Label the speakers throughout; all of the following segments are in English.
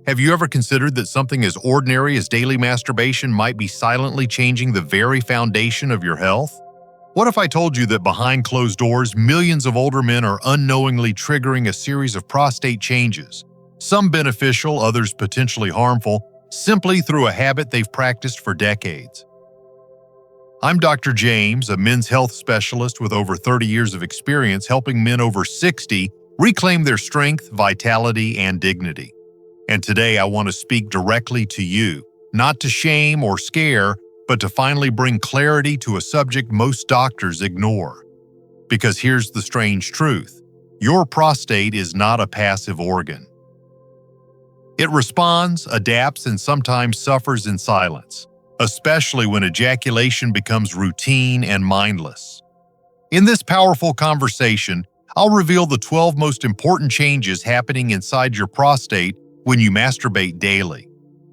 Speaker 1: Have you ever considered that something as ordinary as daily masturbation might be silently changing the very foundation of your health? What if I told you that behind closed doors, millions of older men are unknowingly triggering a series of prostate changes, some beneficial, others potentially harmful, simply through a habit they've practiced for decades? I'm Dr. James, a men's health specialist with over 30 years of experience helping men over 60 reclaim their strength, vitality, and dignity. And today I want to speak directly to you, not to shame or scare, but to finally bring clarity to a subject most doctors ignore. Because here's the strange truth: your prostate is not a passive organ. It responds, adapts, and sometimes suffers in silence, especially when ejaculation becomes routine and mindless. In this powerful conversation, I'll reveal the 12 most important changes happening inside your prostate when you masturbate daily,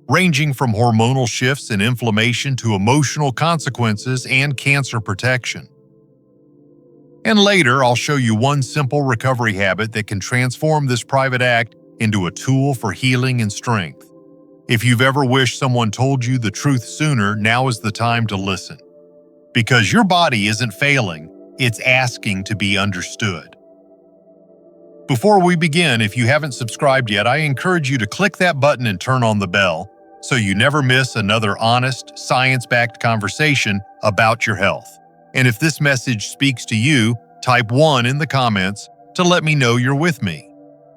Speaker 1: ranging from hormonal shifts and inflammation to emotional consequences and cancer protection. And later, I'll show you one simple recovery habit that can transform this private act into a tool for healing and strength. If you've ever wished someone told you the truth sooner, now is the time to listen. Because your body isn't failing, it's asking to be understood. Before we begin, if you haven't subscribed yet, I encourage you to click that button and turn on the bell so you never miss another honest, science-backed conversation about your health. And if this message speaks to you, type 1 in the comments to let me know you're with me.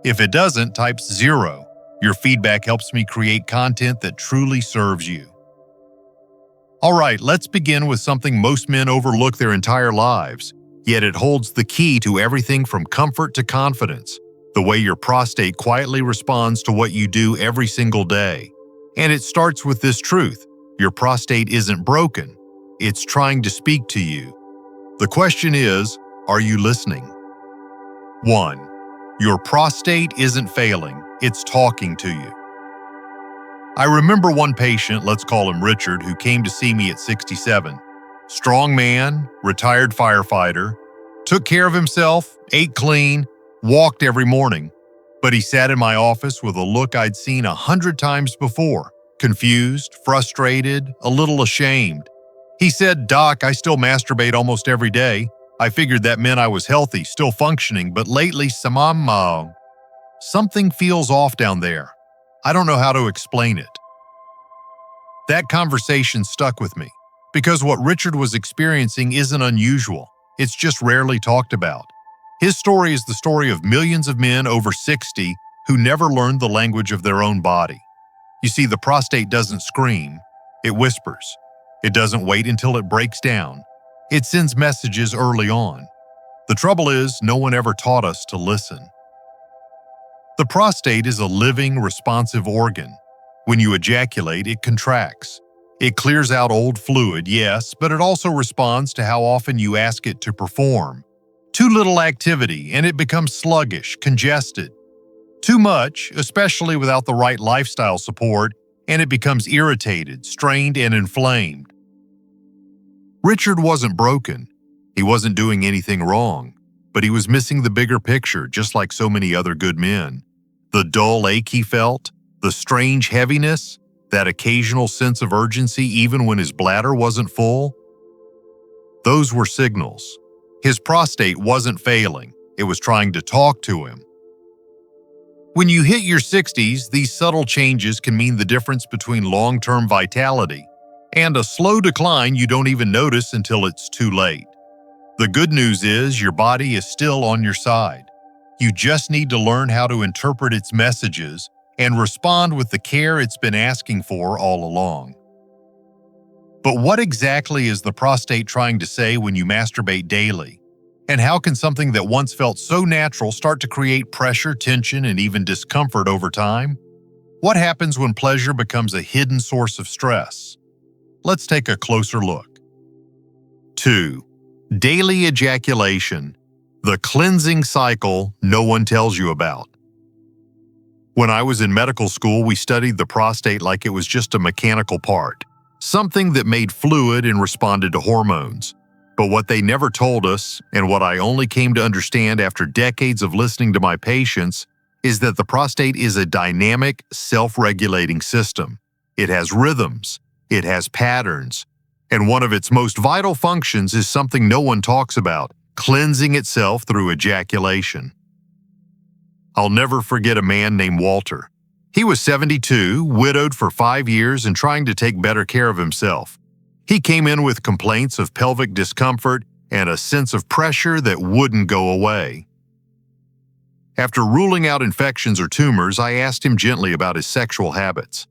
Speaker 1: If it doesn't, type 0. Your feedback helps me create content that truly serves you. All right, let's begin with something most men overlook their entire lives, yet it holds the key to everything from comfort to confidence: the way your prostate quietly responds to what you do every single day. And it starts with this truth: your prostate isn't broken, it's trying to speak to you. The question is, are you listening? 1. Your prostate isn't failing, it's talking to you. I remember one patient, let's call him Richard, who came to see me at 67. Strong man, retired firefighter, took care of himself, ate clean, walked every morning. But he sat in my office with a look I'd seen 100 times before: confused, frustrated, a little ashamed. He said, "Doc, I still masturbate almost every day. I figured that meant I was healthy, still functioning, but lately, something feels off down there. I don't know how to explain it." That conversation stuck with me, because what Richard was experiencing isn't unusual. It's just rarely talked about. His story is the story of millions of men over 60 who never learned the language of their own body. You see, the prostate doesn't scream, it whispers. It doesn't wait until it breaks down. It sends messages early on. The trouble is, no one ever taught us to listen. The prostate is a living, responsive organ. When you ejaculate, it contracts. It clears out old fluid, yes, but it also responds to how often you ask it to perform. Too little activity, and it becomes sluggish, congested. Too much, especially without the right lifestyle support, and it becomes irritated, strained, and inflamed. Richard wasn't broken. He wasn't doing anything wrong, but he was missing the bigger picture, just like so many other good men. The dull ache he felt, the strange heaviness, that occasional sense of urgency even when his bladder wasn't full. Those were signals. His prostate wasn't failing. It was trying to talk to him. When you hit your 60s, these subtle changes can mean the difference between long-term vitality and a slow decline you don't even notice until it's too late. The good news is your body is still on your side. You just need to learn how to interpret its messages and respond with the care it's been asking for all along. But what exactly is the prostate trying to say when you masturbate daily? And how can something that once felt so natural start to create pressure, tension, and even discomfort over time? What happens when pleasure becomes a hidden source of stress? Let's take a closer look. 2. Daily ejaculation, the cleansing cycle no one tells you about. When I was in medical school, we studied the prostate like it was just a mechanical part, something that made fluid and responded to hormones. But what they never told us, and what I only came to understand after decades of listening to my patients, is that the prostate is a dynamic, self-regulating system. It has rhythms, it has patterns, and one of its most vital functions is something no one talks about: cleansing itself through ejaculation. I'll never forget a man named Walter. He was 72, widowed for 5 years and trying to take better care of himself. He came in with complaints of pelvic discomfort and a sense of pressure that wouldn't go away. After ruling out infections or tumors, I asked him gently about his sexual habits.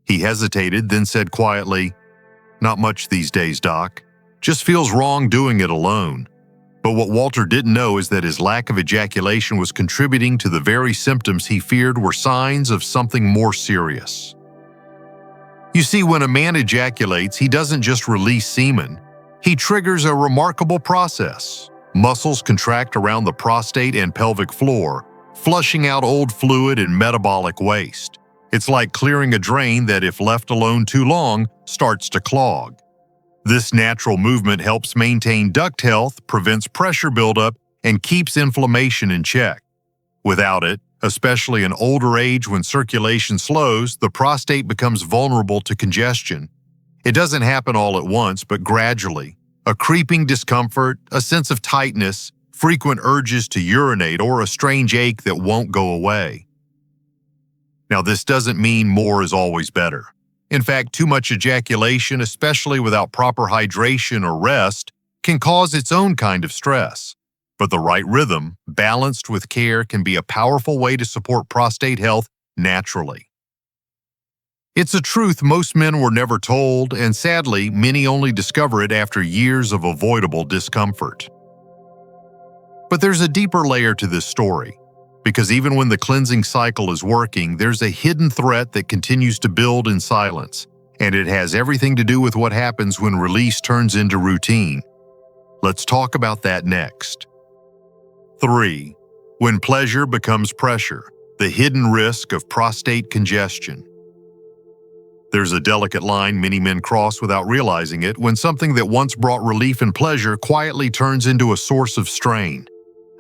Speaker 1: He hesitated, then said quietly, "Not much these days, Doc. Just feels wrong doing it alone." But what Walter didn't know is that his lack of ejaculation was contributing to the very symptoms he feared were signs of something more serious. You see, when a man ejaculates, he doesn't just release semen. He triggers a remarkable process. Muscles contract around the prostate and pelvic floor, flushing out old fluid and metabolic waste. It's like clearing a drain that, if left alone too long, starts to clog. This natural movement helps maintain duct health, prevents pressure buildup, and keeps inflammation in check. Without it, especially in older age when circulation slows, the prostate becomes vulnerable to congestion. It doesn't happen all at once, but gradually. A creeping discomfort, a sense of tightness, frequent urges to urinate, or a strange ache that won't go away. Now, this doesn't mean more is always better. In fact, too much ejaculation, especially without proper hydration or rest, can cause its own kind of stress. But the right rhythm, balanced with care, can be a powerful way to support prostate health naturally. It's a truth most men were never told, and sadly, many only discover it after years of avoidable discomfort. But there's a deeper layer to this story. Because even when the cleansing cycle is working, there's a hidden threat that continues to build in silence, and it has everything to do with what happens when release turns into routine. Let's talk about that next. 3. When pleasure becomes pressure, the hidden risk of prostate congestion. There's a delicate line many men cross without realizing it when something that once brought relief and pleasure quietly turns into a source of strain.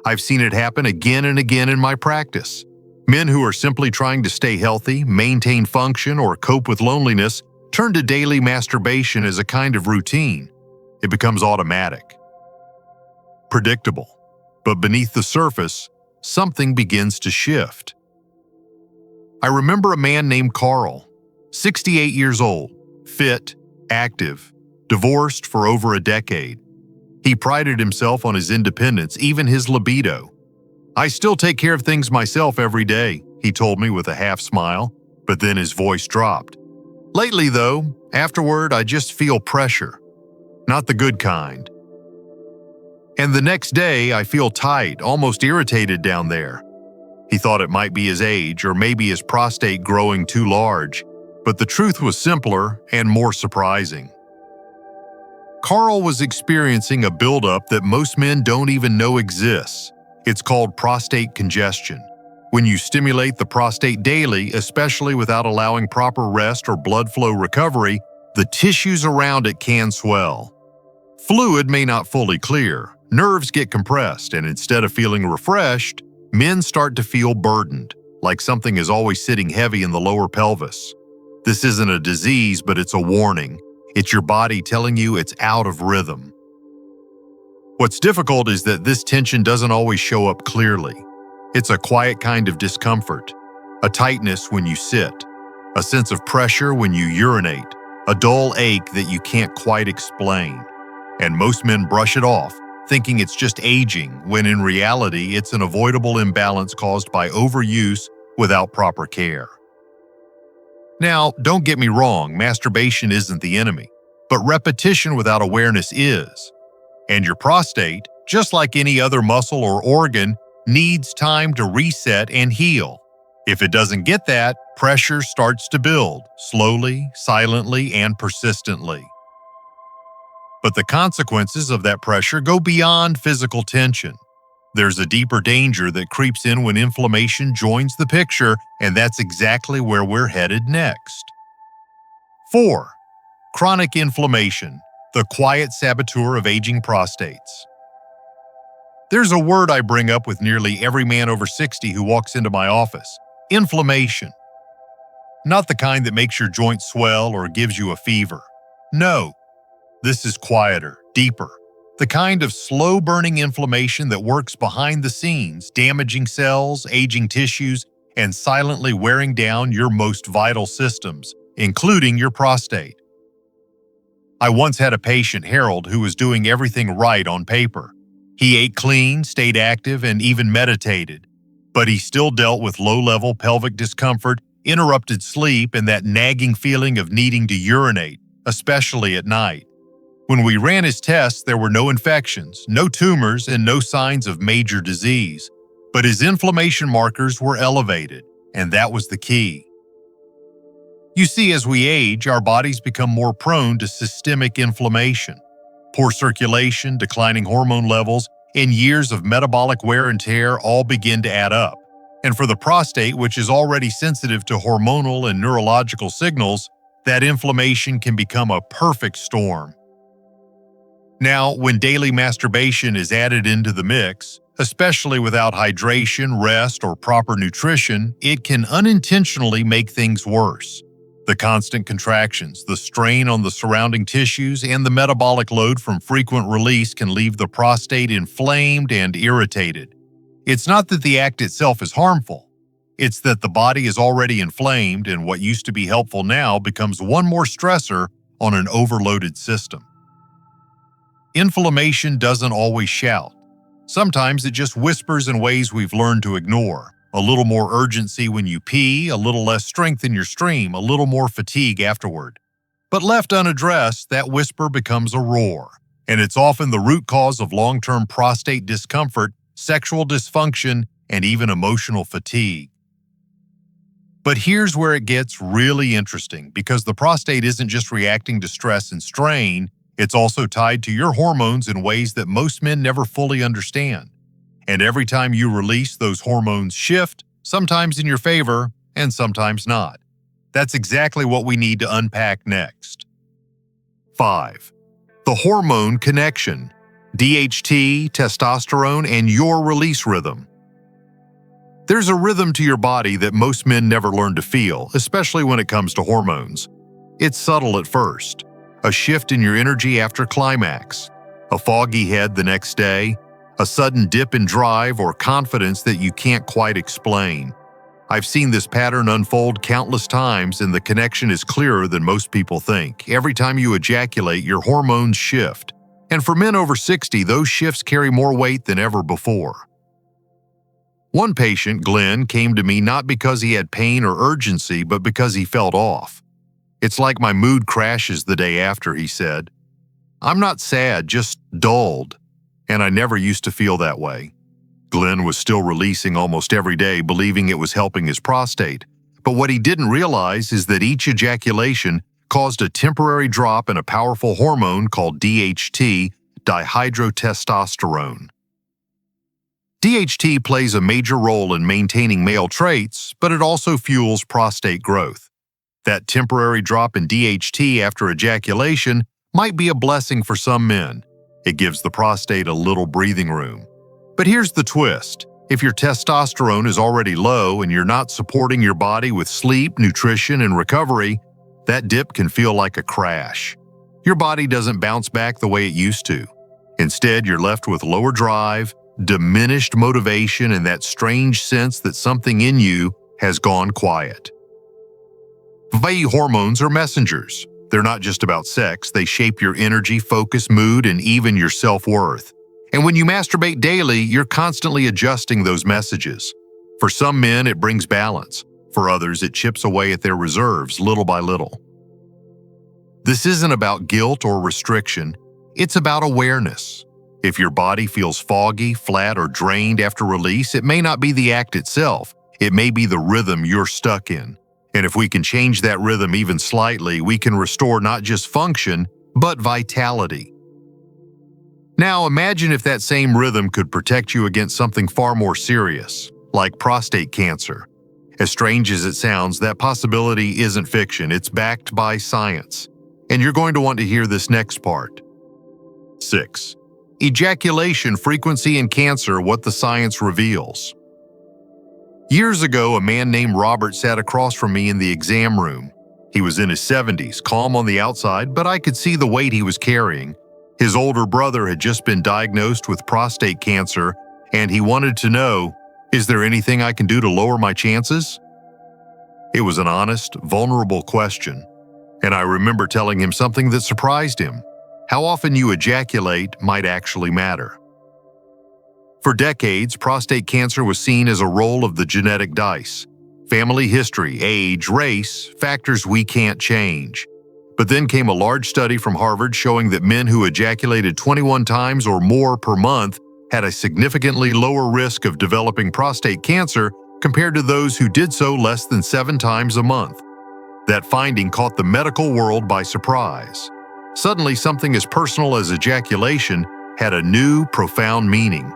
Speaker 1: I've seen it happen again and again in my practice. Men who are simply trying to stay healthy, maintain function, or cope with loneliness turn to daily masturbation as a kind of routine. It becomes automatic, predictable. But beneath the surface, something begins to shift. I remember a man named Carl, 68 years old, fit, active, divorced for over a decade. He prided himself on his independence, even his libido. "I still take care of things myself every day," he told me with a half smile, but then his voice dropped. "Lately, though, afterward, I just feel pressure. Not the good kind. And the next day, I feel tight, almost irritated down there." He thought it might be his age, or maybe his prostate growing too large, but the truth was simpler and more surprising. Carl was experiencing a buildup that most men don't even know exists. It's called prostate congestion. When you stimulate the prostate daily, especially without allowing proper rest or blood flow recovery, the tissues around it can swell. Fluid may not fully clear, nerves get compressed, and instead of feeling refreshed, men start to feel burdened, like something is always sitting heavy in the lower pelvis. This isn't a disease, but it's a warning. It's your body telling you it's out of rhythm. What's difficult is that this tension doesn't always show up clearly. It's a quiet kind of discomfort, a tightness when you sit, a sense of pressure when you urinate, a dull ache that you can't quite explain. And most men brush it off, thinking it's just aging, when in reality it's an avoidable imbalance caused by overuse without proper care. Now, don't get me wrong, masturbation isn't the enemy, but repetition without awareness is. And your prostate, just like any other muscle or organ, needs time to reset and heal. If it doesn't get that, pressure starts to build, slowly, silently, and persistently. But the consequences of that pressure go beyond physical tension. There's a deeper danger that creeps in when inflammation joins the picture, and that's exactly where we're headed next. 4. Chronic inflammation, the quiet saboteur of aging prostates. There's a word I bring up with nearly every man over 60 who walks into my office: inflammation. Not the kind that makes your joints swell or gives you a fever. No, this is quieter, deeper. The kind of slow-burning inflammation that works behind the scenes, damaging cells, aging tissues, and silently wearing down your most vital systems, including your prostate. I once had a patient, Harold, who was doing everything right on paper. He ate clean, stayed active, and even meditated. But he still dealt with low-level pelvic discomfort, interrupted sleep, and that nagging feeling of needing to urinate, especially at night. When we ran his tests, there were no infections, no tumors, and no signs of major disease. But his inflammation markers were elevated, and that was the key. You see, as we age, our bodies become more prone to systemic inflammation. Poor circulation, declining hormone levels, and years of metabolic wear and tear all begin to add up. And for the prostate, which is already sensitive to hormonal and neurological signals, that inflammation can become a perfect storm. Now, when daily masturbation is added into the mix, especially without hydration, rest, or proper nutrition, it can unintentionally make things worse. The constant contractions, the strain on the surrounding tissues, and the metabolic load from frequent release can leave the prostate inflamed and irritated. It's not that the act itself is harmful. It's that the body is already inflamed, and what used to be helpful now becomes one more stressor on an overloaded system. Inflammation doesn't always shout. Sometimes it just whispers in ways we've learned to ignore. A little more urgency when you pee, a little less strength in your stream, a little more fatigue afterward. But left unaddressed, that whisper becomes a roar, and it's often the root cause of long-term prostate discomfort, sexual dysfunction, and even emotional fatigue. But here's where it gets really interesting, because the prostate isn't just reacting to stress and strain, it's also tied to your hormones in ways that most men never fully understand. And every time you release, those hormones shift, sometimes in your favor, and sometimes not. That's exactly what we need to unpack next. 5. The hormone connection. DHT, testosterone, and your release rhythm. There's a rhythm to your body that most men never learn to feel, especially when it comes to hormones. It's subtle at first. A shift in your energy after climax, a foggy head the next day, a sudden dip in drive or confidence that you can't quite explain. I've seen this pattern unfold countless times, and the connection is clearer than most people think. Every time you ejaculate, your hormones shift. And for men over 60, those shifts carry more weight than ever before. One patient, Glenn, came to me not because he had pain or urgency, but because he felt off. "It's like my mood crashes the day after," he said. "I'm not sad, just dulled. And I never used to feel that way." Glenn was still releasing almost every day, believing it was helping his prostate. But what he didn't realize is that each ejaculation caused a temporary drop in a powerful hormone called DHT, dihydrotestosterone. DHT plays a major role in maintaining male traits, but it also fuels prostate growth. That temporary drop in DHT after ejaculation might be a blessing for some men. It gives the prostate a little breathing room. But here's the twist. If your testosterone is already low and you're not supporting your body with sleep, nutrition, and recovery, that dip can feel like a crash. Your body doesn't bounce back the way it used to. Instead, you're left with lower drive, diminished motivation, and that strange sense that something in you has gone quiet. VAI hormones are messengers. They're not just about sex, they shape your energy, focus, mood, and even your self-worth. And when you masturbate daily, you're constantly adjusting those messages. For some men, it brings balance. For others, it chips away at their reserves little by little. This isn't about guilt or restriction, it's about awareness. If your body feels foggy, flat, or drained after release, it may not be the act itself, it may be the rhythm you're stuck in. And if we can change that rhythm even slightly, we can restore not just function, but vitality. Now imagine if that same rhythm could protect you against something far more serious, like prostate cancer. As strange as it sounds, that possibility isn't fiction, it's backed by science. And you're going to want to hear this next part. 6. Ejaculation frequency in cancer, what the science reveals. Years ago, a man named Robert sat across from me in the exam room. He was in his 70s, calm on the outside, but I could see the weight he was carrying. His older brother had just been diagnosed with prostate cancer, and he wanted to know, is there anything I can do to lower my chances? It was an honest, vulnerable question, and I remember telling him something that surprised him. How often you ejaculate might actually matter. For decades, prostate cancer was seen as a roll of the genetic dice. Family history, age, race, factors we can't change. But then came a large study from Harvard showing that men who ejaculated 21 times or more per month had a significantly lower risk of developing prostate cancer compared to those who did so less than 7 times a month. That finding caught the medical world by surprise. Suddenly, something as personal as ejaculation had a new, profound meaning.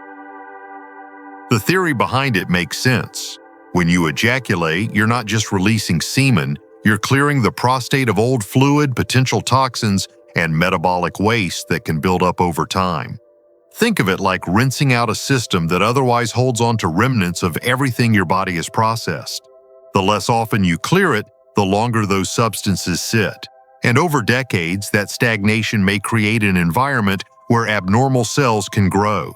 Speaker 1: The theory behind it makes sense. When you ejaculate, you're not just releasing semen, you're clearing the prostate of old fluid, potential toxins, and metabolic waste that can build up over time. Think of it like rinsing out a system that otherwise holds on to remnants of everything your body has processed. The less often you clear it, the longer those substances sit. And over decades, that stagnation may create an environment where abnormal cells can grow.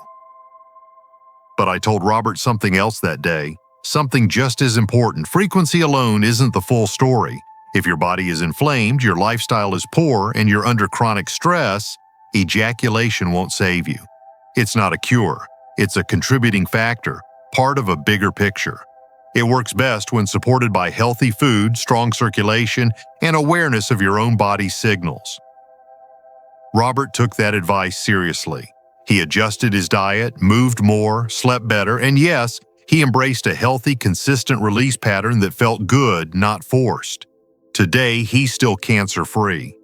Speaker 1: But I told Robert something else that day, something just as important. Frequency alone isn't the full story. If your body is inflamed, your lifestyle is poor, and you're under chronic stress, ejaculation won't save you. It's not a cure. It's a contributing factor, part of a bigger picture. It works best when supported by healthy food, strong circulation, and awareness of your own body's signals. Robert took that advice seriously. He adjusted his diet, moved more, slept better, and yes, he embraced a healthy, consistent release pattern that felt good, not forced. Today, he's still cancer-free.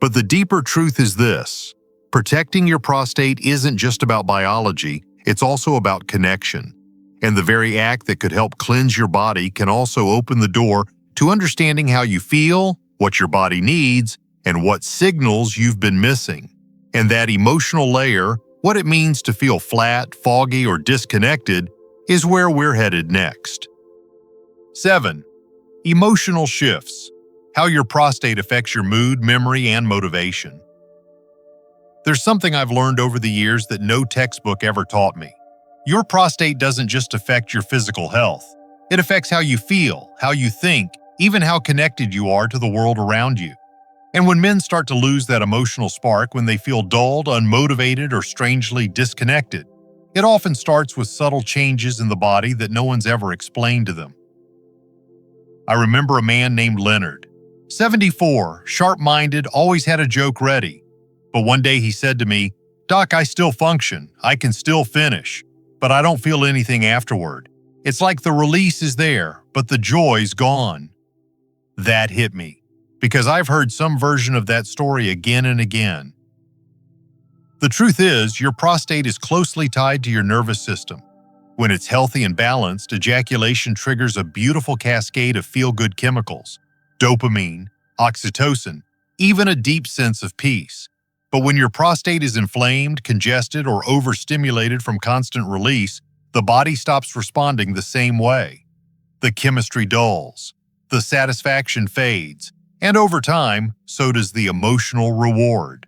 Speaker 1: But the deeper truth is this: protecting your prostate isn't just about biology, it's also about connection. And the very act that could help cleanse your body can also open the door to understanding how you feel, what your body needs, and what signals you've been missing. And that emotional layer, what it means to feel flat, foggy, or disconnected, is where we're headed next. 7. Emotional shifts. How your prostate affects your mood, memory, and motivation. There's something I've learned over the years that no textbook ever taught me. Your prostate doesn't just affect your physical health. It affects how you feel, how you think, even how connected you are to the world around you. And when men start to lose that emotional spark, when they feel dulled, unmotivated, or strangely disconnected, it often starts with subtle changes in the body that no one's ever explained to them. I remember a man named Leonard, 74, sharp-minded, always had a joke ready. But one day he said to me, "Doc, I still function, I can still finish, but I don't feel anything afterward. It's like the release is there, but the joy's gone." That hit me, because I've heard some version of that story again and again. The truth is, your prostate is closely tied to your nervous system. When it's healthy and balanced, ejaculation triggers a beautiful cascade of feel-good chemicals, dopamine, oxytocin, even a deep sense of peace. But when your prostate is inflamed, congested, or overstimulated from constant release, the body stops responding the same way. The chemistry dulls, the satisfaction fades, and over time, so does the emotional reward.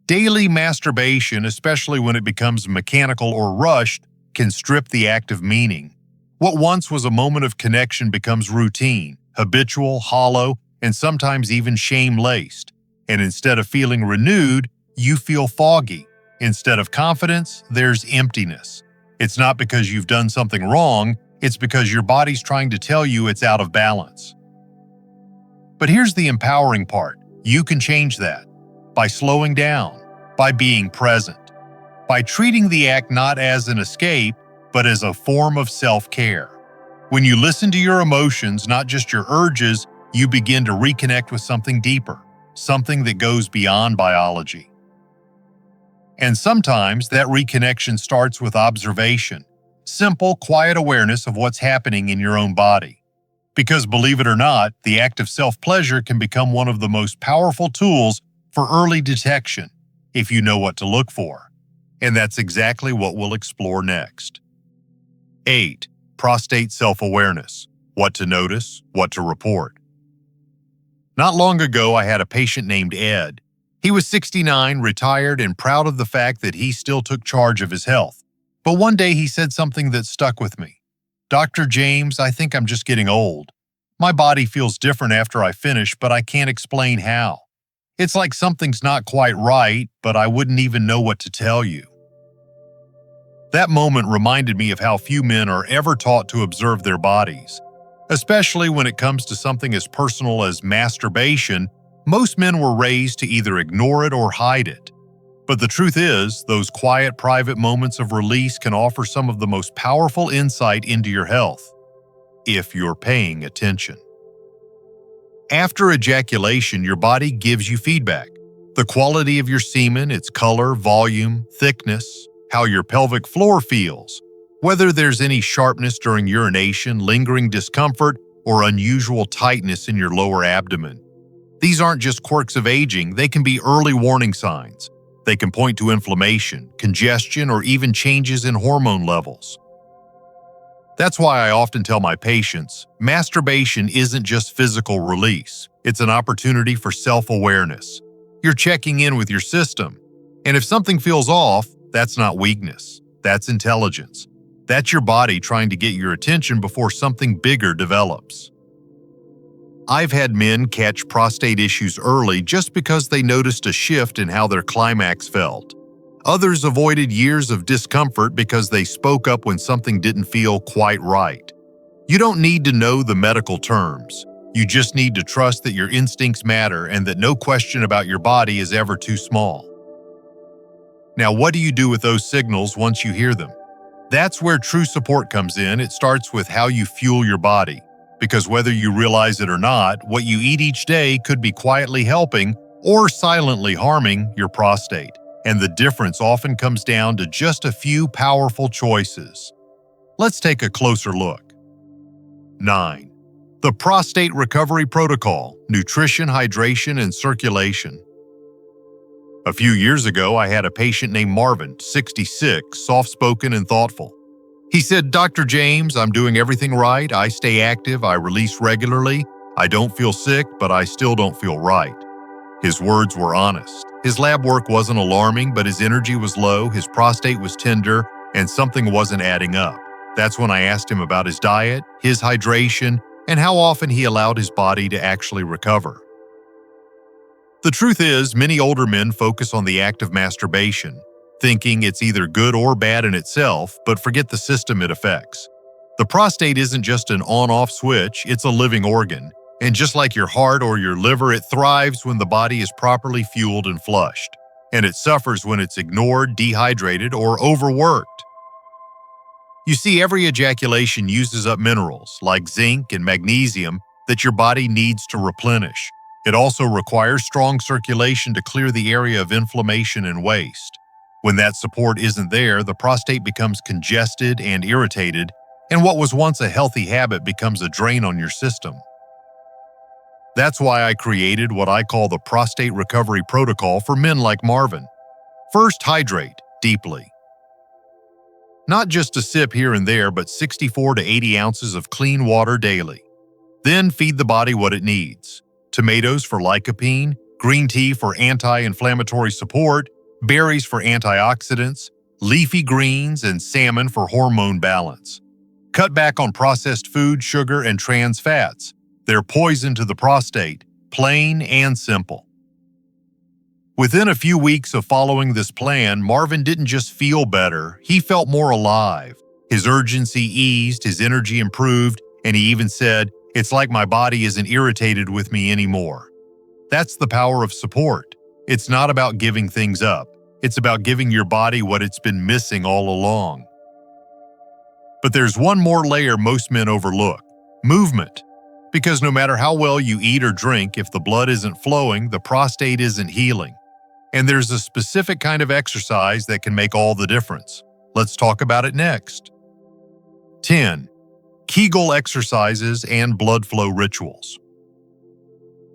Speaker 1: Daily masturbation, especially when it becomes mechanical or rushed, can strip the act of meaning. What once was a moment of connection becomes routine, habitual, hollow, and sometimes even shame-laced. And instead of feeling renewed, you feel foggy. Instead of confidence, there's emptiness. It's not because you've done something wrong, it's because your body's trying to tell you it's out of balance. But here's the empowering part. You can change that by slowing down, by being present, by treating the act not as an escape, but as a form of self-care. When you listen to your emotions, not just your urges, you begin to reconnect with something deeper, something that goes beyond biology. And sometimes that reconnection starts with observation, simple, quiet awareness of what's happening in your own body. Because believe it or not, the act of self-pleasure can become one of the most powerful tools for early detection. if you know what to look for. And that's exactly what we'll explore next. 8. Prostate Self-Awareness. What to notice, what to report. Not long ago, I had a patient named Ed. He was 69, retired, and proud of the fact that he still took charge of his health. But one day he said something that stuck with me. "Dr. James, I think I'm just getting old. My body feels different after I finish, but I can't explain how. It's like something's not quite right, but I wouldn't even know what to tell you." That moment reminded me of how few men are ever taught to observe their bodies. Especially when it comes to something as personal as masturbation, most men were raised to either ignore it or hide it. But the truth is, those quiet, private moments of release can offer some of the most powerful insight into your health, if you're paying attention. After ejaculation, your body gives you feedback. The quality of your semen, its color, volume, thickness, how your pelvic floor feels, whether there's any sharpness during urination, lingering discomfort, or unusual tightness in your lower abdomen. These aren't just quirks of aging, they can be early warning signs. They can point to inflammation, congestion, or even changes in hormone levels. That's why I often tell my patients, masturbation isn't just physical release. It's an opportunity for self-awareness. You're checking in with your system. And if something feels off, that's not weakness. That's intelligence. That's your body trying to get your attention before something bigger develops. I've had men catch prostate issues early just because they noticed a shift in how their climax felt. Others avoided years of discomfort because they spoke up when something didn't feel quite right. You don't need to know the medical terms. You just need to trust that your instincts matter and that no question about your body is ever too small. Now, what do you do with those signals once you hear them? That's where true support comes in. It starts with how you fuel your body. Because whether you realize it or not, what you eat each day could be quietly helping or silently harming your prostate. And the difference often comes down to just a few powerful choices. Let's take a closer look. 9. The Prostate Recovery Protocol: Nutrition, Hydration, and Circulation. A few years ago, I had a patient named Marvin, 66, soft-spoken and thoughtful. He said, "Dr. James, I'm doing everything right. I stay active, I release regularly. I don't feel sick, but I still don't feel right." His words were honest. His lab work wasn't alarming, but his energy was low, his prostate was tender, and something wasn't adding up. That's when I asked him about his diet, his hydration, and how often he allowed his body to actually recover. The truth is, many older men focus on the act of masturbation, thinking it's either good or bad in itself, but forget the system it affects. The prostate isn't just an on-off switch, it's a living organ. And just like your heart or your liver, it thrives when the body is properly fueled and flushed. And it suffers when it's ignored, dehydrated, or overworked. You see, every ejaculation uses up minerals, like zinc and magnesium, that your body needs to replenish. It also requires strong circulation to clear the area of inflammation and waste. When that support isn't there, the prostate becomes congested and irritated, and what was once a healthy habit becomes a drain on your system. That's why I created what I call the Prostate Recovery Protocol for men like Marvin. First, hydrate deeply. Not just a sip here and there, but 64 to 80 ounces of clean water daily. Then feed the body what it needs. Tomatoes for lycopene, green tea for anti-inflammatory support, berries for antioxidants, leafy greens, and salmon for hormone balance. Cut back on processed food, sugar, and trans fats. They're poison to the prostate, plain and simple. Within a few weeks of following this plan, Marvin didn't just feel better, he felt more alive. His urgency eased, his energy improved, and he even said, "It's like my body isn't irritated with me anymore." That's the power of support. It's not about giving things up. It's about giving your body what it's been missing all along. But there's one more layer most men overlook: movement. Because no matter how well you eat or drink, if the blood isn't flowing, the prostate isn't healing. And there's a specific kind of exercise that can make all the difference. Let's talk about it next. 10. Kegel exercises and blood flow rituals.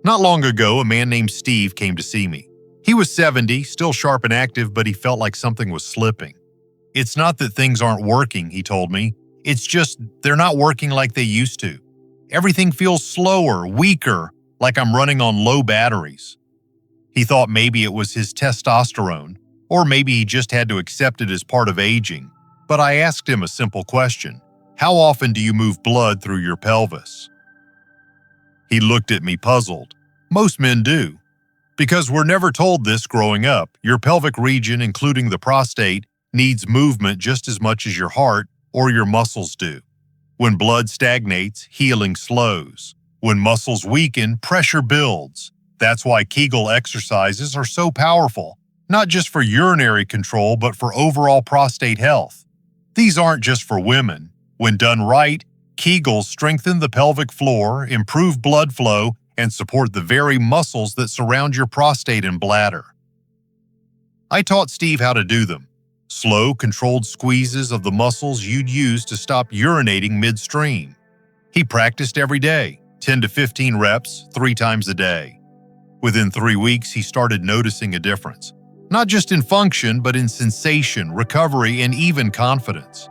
Speaker 1: Not long ago, a man named Steve came to see me. He was 70, still sharp and active, but he felt like something was slipping. It's not that things aren't working, he told me. It's just they're not working like they used to. Everything feels slower, weaker, like I'm running on low batteries. He thought maybe it was his testosterone, or maybe he just had to accept it as part of aging. But I asked him a simple question. How often do you move blood through your pelvis? He looked at me puzzled. Most men do. Because we're never told this growing up. Your pelvic region, including the prostate, needs movement just as much as your heart or your muscles do. When blood stagnates, healing slows. When muscles weaken, pressure builds. That's why Kegel exercises are so powerful, not just for urinary control, but for overall prostate health. These aren't just for women. When done right, Kegels strengthen the pelvic floor, improve blood flow, and support the very muscles that surround your prostate and bladder. I taught Steve how to do them. Slow, controlled squeezes of the muscles you'd use to stop urinating midstream. He practiced every day, 10 to 15 reps, 3 times a day. Within 3 weeks, he started noticing a difference. Not just in function, but in sensation, recovery, and even confidence.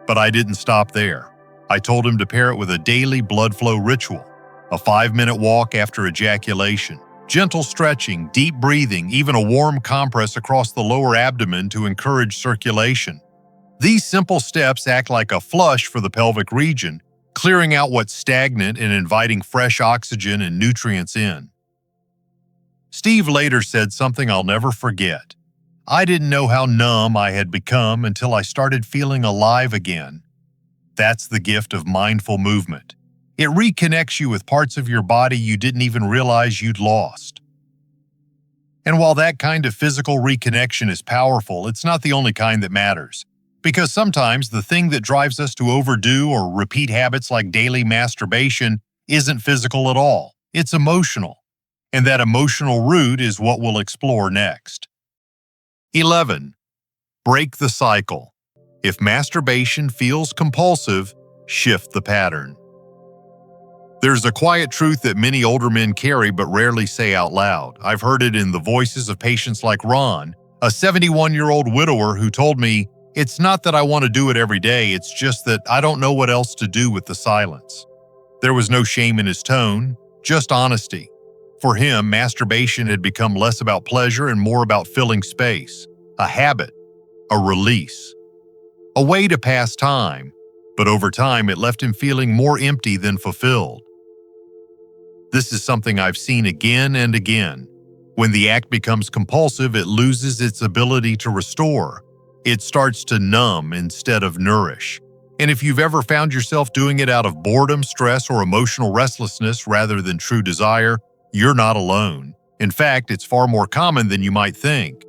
Speaker 1: But I didn't stop there. I told him to pair it with a daily blood flow ritual, a 5-minute walk after ejaculation, gentle stretching, deep breathing, even a warm compress across the lower abdomen to encourage circulation. These simple steps act like a flush for the pelvic region, clearing out what's stagnant and inviting fresh oxygen and nutrients in. Steve later said something I'll never forget. I didn't know how numb I had become until I started feeling alive again. That's the gift of mindful movement. It reconnects you with parts of your body you didn't even realize you'd lost. And while that kind of physical reconnection is powerful, it's not the only kind that matters. Because sometimes the thing that drives us to overdo or repeat habits like daily masturbation isn't physical at all. It's emotional. And that emotional root is what we'll explore next. 11. Break the cycle. If masturbation feels compulsive, shift the pattern. There's a quiet truth that many older men carry but rarely say out loud. I've heard it in the voices of patients like Ron, a 71-year-old widower who told me, "It's not that I want to do it every day, it's just that I don't know what else to do with the silence." There was no shame in his tone, just honesty. For him, masturbation had become less about pleasure and more about filling space, a habit, a release, a way to pass time, but over time it left him feeling more empty than fulfilled. This is something I've seen again and again. When the act becomes compulsive, it loses its ability to restore. It starts to numb instead of nourish. And if you've ever found yourself doing it out of boredom, stress, or emotional restlessness rather than true desire, you're not alone. In fact, it's far more common than you might think.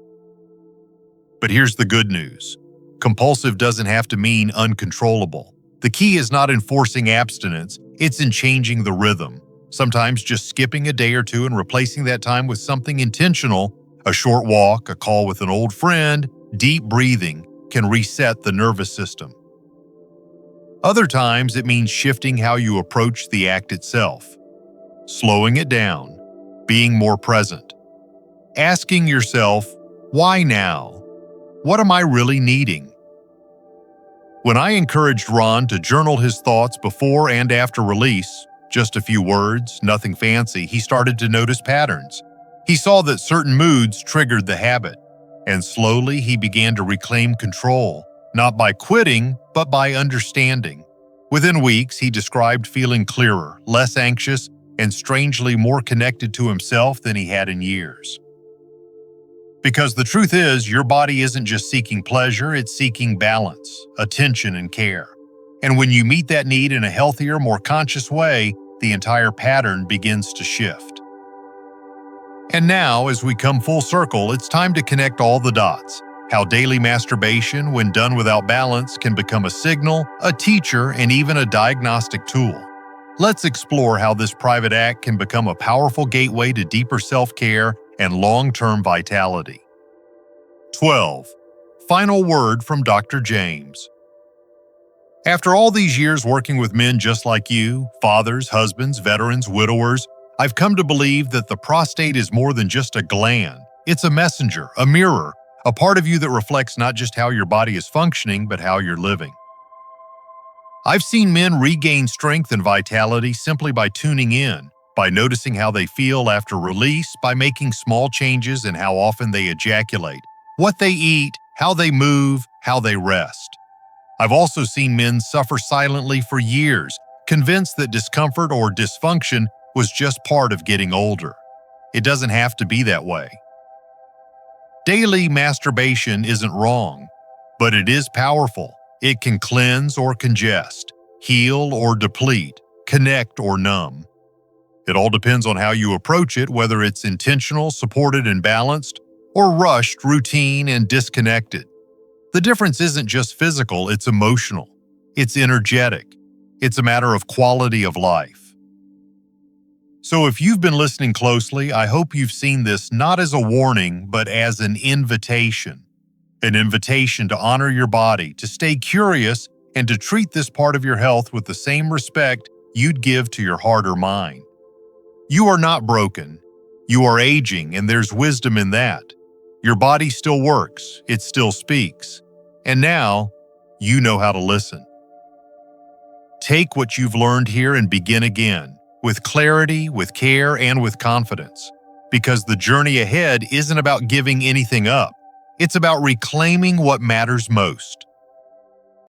Speaker 1: But here's the good news. Compulsive doesn't have to mean uncontrollable. The key is not in forcing abstinence, it's in changing the rhythm. Sometimes just skipping a day or two and replacing that time with something intentional, a short walk, a call with an old friend, deep breathing, can reset the nervous system. Other times it means shifting how you approach the act itself. Slowing it down, being more present. Asking yourself, why now? What am I really needing? When I encouraged Ron to journal his thoughts before and after release, just a few words, nothing fancy, he started to notice patterns. He saw that certain moods triggered the habit, and slowly he began to reclaim control, not by quitting, but by understanding. Within weeks, he described feeling clearer, less anxious, and strangely more connected to himself than he had in years. Because the truth is, your body isn't just seeking pleasure, it's seeking balance, attention, and care. And when you meet that need in a healthier, more conscious way, the entire pattern begins to shift. And now, as we come full circle, it's time to connect all the dots. How daily masturbation, when done without balance, can become a signal, a teacher, and even a diagnostic tool. Let's explore how this private act can become a powerful gateway to deeper self-care and long-term vitality. 12. Final word from Dr. James. After all these years working with men just like you, fathers, husbands, veterans, widowers, I've come to believe that the prostate is more than just a gland. It's a messenger, a mirror, a part of you that reflects not just how your body is functioning, but how you're living. I've seen men regain strength and vitality simply by tuning in, by noticing how they feel after release, by making small changes in how often they ejaculate, what they eat, how they move, how they rest. I've also seen men suffer silently for years, convinced that discomfort or dysfunction was just part of getting older. It doesn't have to be that way. Daily masturbation isn't wrong, but it is powerful. It can cleanse or congest, heal or deplete, connect or numb. It all depends on how you approach it, whether it's intentional, supported and balanced, or rushed, routine, and disconnected. The difference isn't just physical, it's emotional. It's energetic. It's a matter of quality of life. So if you've been listening closely, I hope you've seen this not as a warning, but as an invitation. An invitation to honor your body, to stay curious, and to treat this part of your health with the same respect you'd give to your heart or mind. You are not broken. You are aging, and there's wisdom in that. Your body still works. It still speaks. And now, you know how to listen. Take what you've learned here and begin again, with clarity, with care, and with confidence. Because the journey ahead isn't about giving anything up. It's about reclaiming what matters most.